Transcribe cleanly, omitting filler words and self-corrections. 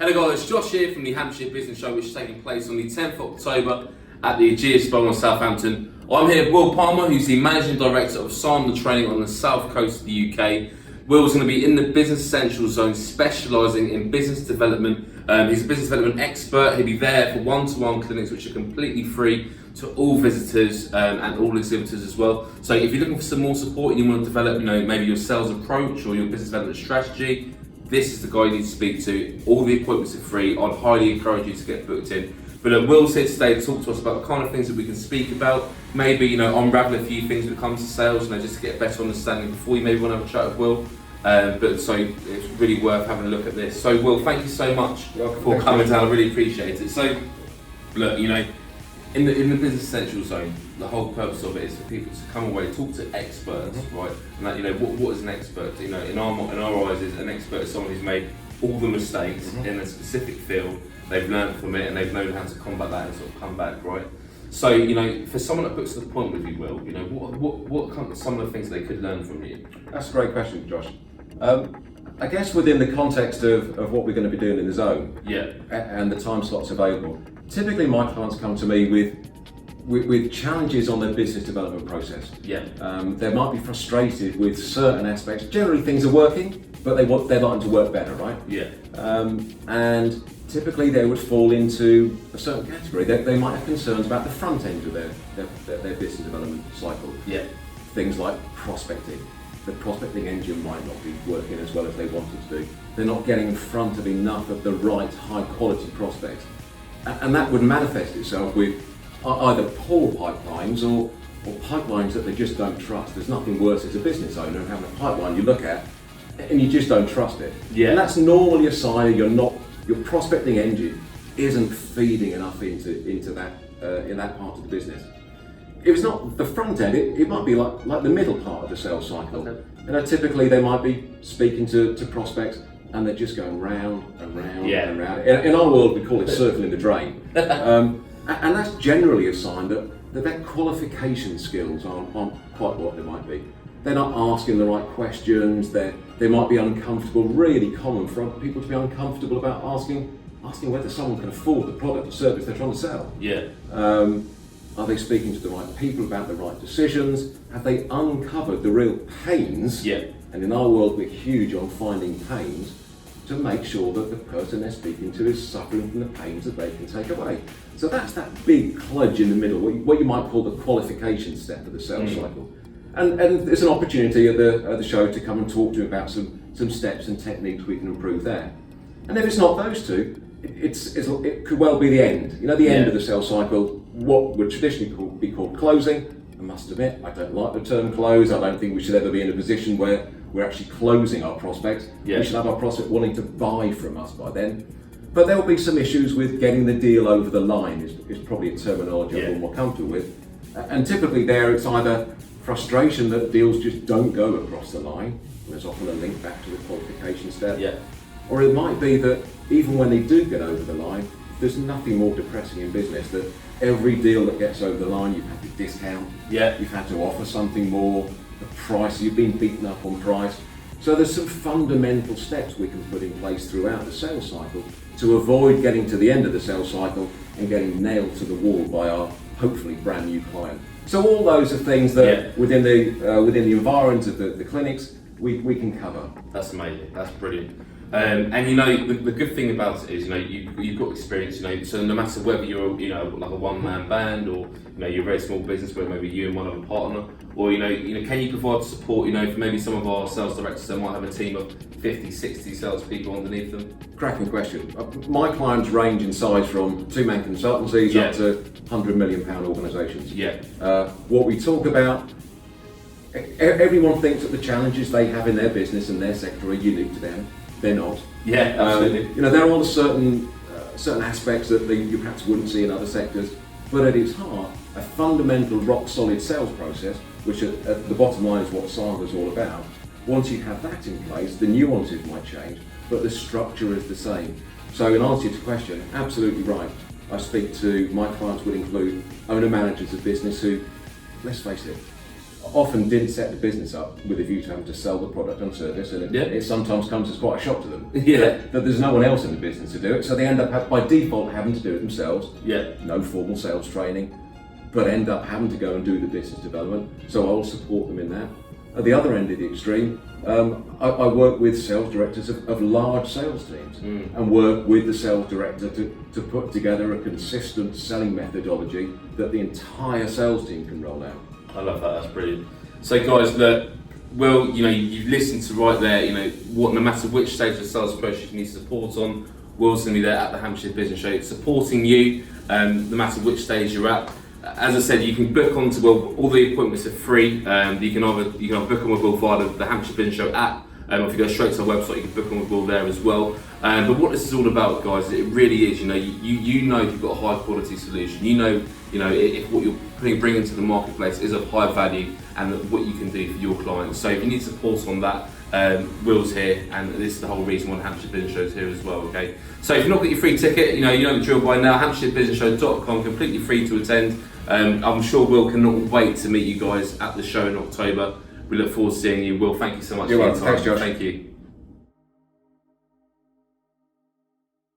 Hello guys, it's Josh here from the Hampshire Business Show, which is taking place on the 10th of October at the Aegeus Bowl in Southampton. I'm here with Will Palmer, who's the Managing Director of Sandler Training on the south coast of the UK. Will's going to be in the Business Essentials Zone, specialising in business development. He's a business development expert. He'll be there for one-to-one clinics, which are completely free to all visitors and all exhibitors as well. So if you're looking for some more support and you want to develop, maybe your sales approach or your business development strategy, this is the guy you need to speak to. All the appointments are free. I'd highly encourage you to get booked in. But Will's here today to talk to us about the kind of things that we can speak about. Maybe unravel a few things when it comes to sales, just to get a better understanding before you maybe want to have a chat with Will. But so it's really worth having a look at this. So Will, thank you so much for coming down. I really appreciate it. So look, in the Business Essentials Zone, the whole purpose of it is for people to come away, talk to experts, right? And that, what is an expert? In our eyes, is an expert is someone who's made all the mistakes in a specific field. They've learned from it and they've known how to combat that and sort of come back, right? So, for someone that puts the point with you, Will, what kind of some of the things they could learn from you? That's a great question, Josh. I guess within the context of what we're going to be doing in the zone, and the time slots available, typically my clients come to me with challenges on their business development process. They might be frustrated with certain aspects. Generally, ththings are working, but they're wanting to work better, right? And typically, they would fall into a certain category. They might have concerns about the front end of their business development cycle. Things like prospecting. The prospecting engine might not be working as well as they want it to do. They're not getting in front of enough of the right high quality prospects. And that would manifest itself with either poor pipelines or pipelines that they just don't trust. There's nothing worse as a business owner than having a pipeline you look at and you just don't trust it. And that's normally a sign your prospecting engine isn't feeding enough into that in that part of the business. If it's not the front end, it might be like the middle part of the sales cycle. Typically they might be speaking to prospects and they're just going round and round and round. In our world, we call it circling the drain. And that's generally a sign that their qualification skills aren't quite what they might be. They're not asking the right questions. They might be uncomfortable. Really common for people to be uncomfortable about asking whether someone can afford the product or service they're trying to sell. Are they speaking to the right people about the right decisions? Have they uncovered the real pains? And in our world, we're huge on finding pains to make sure that the person they're speaking to is suffering from the pains that they can take away. So that's that big kludge in the middle, what you might call the qualification step of the sales cycle. And there's an opportunity at the show to come and talk to you about some steps and techniques we can improve there. And if it's not those two, it could well be the end. The end of the sales cycle, what would traditionally be called closing. I must admit, I don't like the term close. I don't think we should ever be in a position where we're actually closing our prospects. We should have our prospect wanting to buy from us by then. But there will be some issues with getting the deal over the line is probably a terminology I'm more comfortable with. And typically there it's either frustration that deals just don't go across the line. There's often a link back to the qualification step. Or it might be that even when they do get over the line, there's nothing more depressing in business that every deal that gets over the line, you've had to discount, you've had to offer something more, the price, you've been beaten up on price. So there's some fundamental steps we can put in place throughout the sales cycle to avoid getting to the end of the sales cycle and getting nailed to the wall by our hopefully brand new client. So all those are things that within the environment of the clinics, we can cover. That's amazing, that's brilliant. And the good thing about it is you've got experience, so no matter whether you're like a one-man band or you're a very small business where maybe you and one other partner, or can you provide support for maybe some of our sales directors that might have a team of 50, 60 salespeople underneath them? Cracking question. My clients range in size from two-man consultancies up to £100 million organisations. What we talk about, everyone thinks that the challenges they have in their business and their sector are unique to them. They're not. Absolutely. There are certain aspects that you perhaps wouldn't see in other sectors, but at its heart, a fundamental rock-solid sales process, which at the bottom line is what Sandler's all about. Once you have that in place, the nuances might change, but the structure is the same. So in answer to your question, absolutely right. I speak to, my clients would include owner-managers of business who, let's face it, often didn't set the business up with a view to having to sell the product and service, and it sometimes comes as quite a shock to them that there's no one else in the business to do it, so they end up by default having to do it themselves. No formal sales training, but end up having to go and do the business development. So I'll support them in that. At the other end of the extreme, I work with sales directors of large sales teams and work with the sales director to put together a consistent selling methodology that the entire sales team can roll out. I love that, that's brilliant. So guys, look, Will, you've listened to right there, no matter which stage of the sales process you need support on, Will's going to be there at the Hampshire Business Show supporting you, no matter which stage you're at. As I said, you can book onto Will. All the appointments are free. You can either book on with Will via the Hampshire Business Show app. If you go straight to our website, you can book on with Will there as well. But what this is all about, guys, it really is. You know if you've got a high quality solution. If what you're bringing to the marketplace is of high value and what you can do for your clients. So if you need support on that, Will's here, and this is the whole reason why the Hampshire Business Show is here as well. Okay. So if you've not got your free ticket, you know the drill by now. HampshireBusinessShow.com, completely free to attend. I'm sure Will cannot wait to meet you guys at the show in October. We look forward to seeing you. Will, thank you so much for your time. Thanks, Josh. Thank you.